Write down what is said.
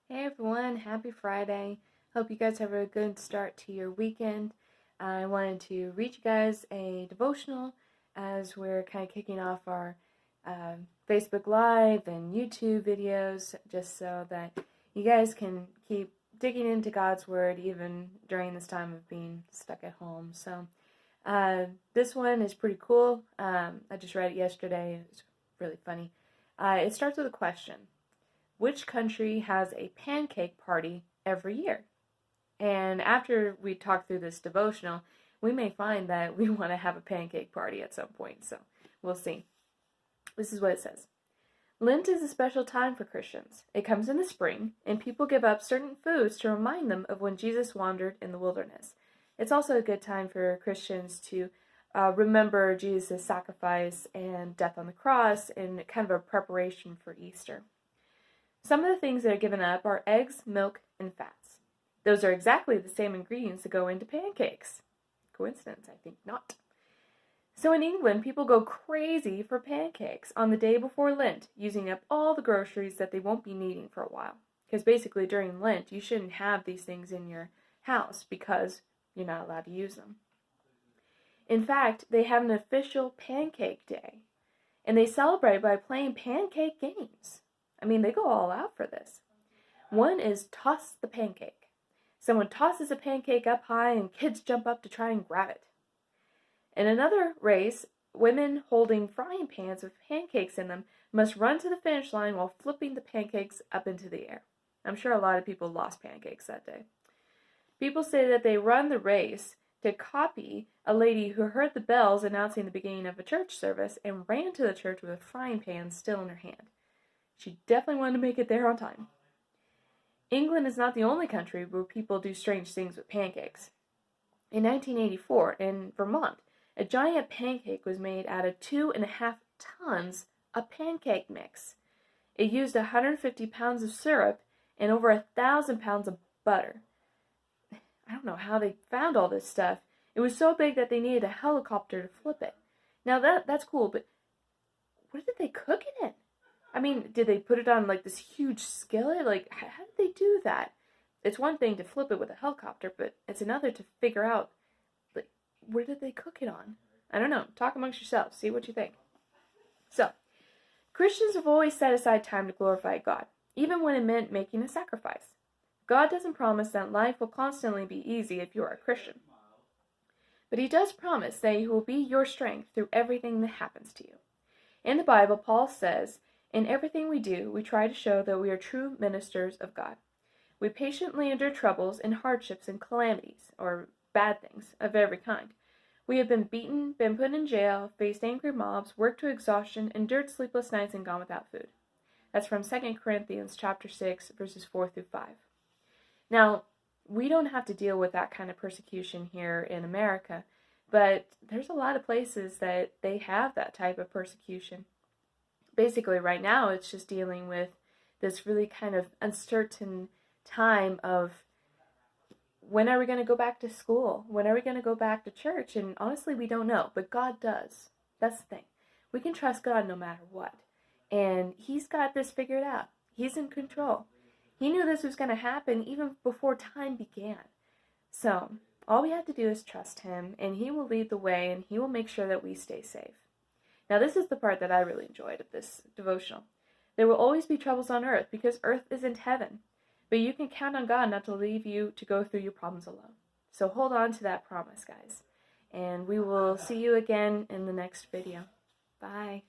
Hey everyone, happy Friday. Hope you guys have a good start to your weekend. I wanted to read you guys a devotional as we're kind of kicking off our Facebook Live and YouTube videos, just so that you guys can keep digging into God's Word even during this time of being stuck at home. So this one is pretty cool. I just read it yesterday. It's really funny. It starts with a question. Which country has a pancake party every year? And after we talk through this devotional, we may find that we want to have a pancake party at some point, so we'll see. This is what it says. Lent is a special time for Christians. It comes in the spring, and people give up certain foods to remind them of when Jesus wandered in the wilderness. It's also a good time for Christians to remember Jesus' sacrifice and death on the cross in kind of a preparation for Easter. Some of the things that are given up are eggs, milk, and fats. Those are exactly the same ingredients that go into pancakes. Coincidence? I think not. So in England, people go crazy for pancakes on the day before Lent, using up all the groceries that they won't be needing for a while. Because basically during Lent, you shouldn't have these things in your house because you're not allowed to use them. In fact, they have an official pancake day, and they celebrate by playing pancake games. I mean, they go all out for this. One is toss the pancake. Someone tosses a pancake up high and kids jump up to try and grab it. In another race, women holding frying pans with pancakes in them must run to the finish line while flipping the pancakes up into the air. I'm sure a lot of people lost pancakes that day. People say that they run the race to copy a lady who heard the bells announcing the beginning of a church service and ran to the church with a frying pan still in her hand. She definitely wanted to make it there on time. England is not the only country where people do strange things with pancakes. In 1984, in Vermont, a giant pancake was made out of 2.5 tons of pancake mix. It used 150 pounds of syrup and over 1,000 pounds of butter. I don't know how they found all this stuff. It was so big that they needed a helicopter to flip it. Now that's cool, but what did they cook it in? I mean, did they put it on like this huge skillet? Like, how did they do that? It's one thing to flip it with a helicopter, but it's another to figure out, like, where did they cook it on? I don't know. Talk amongst yourselves. See what you think. So, Christians have always set aside time to glorify God, even when it meant making a sacrifice. God doesn't promise that life will constantly be easy if you are a Christian. But He does promise that He will be your strength through everything that happens to you. In the Bible, Paul says, in everything we do, we try to show that we are true ministers of God. We patiently endure troubles and hardships and calamities, or bad things, of every kind. We have been beaten, been put in jail, faced angry mobs, worked to exhaustion, endured sleepless nights, and gone without food. That's from 2 Corinthians chapter 6, verses 4 through 5. Now, we don't have to deal with that kind of persecution here in America, but there's a lot of places that they have that type of persecution. Basically, right now, it's just dealing with this really kind of uncertain time of when are we going to go back to school? When are we going to go back to church? And honestly, we don't know, but God does. That's the thing. We can trust God no matter what. And He's got this figured out. He's in control. He knew this was going to happen even before time began. So, all we have to do is trust Him, and He will lead the way, and He will make sure that we stay safe. Now, this is the part that I really enjoyed of this devotional. There will always be troubles on earth because earth isn't heaven. But you can count on God not to leave you to go through your problems alone. So hold on to that promise, guys. And we will see you again in the next video. Bye.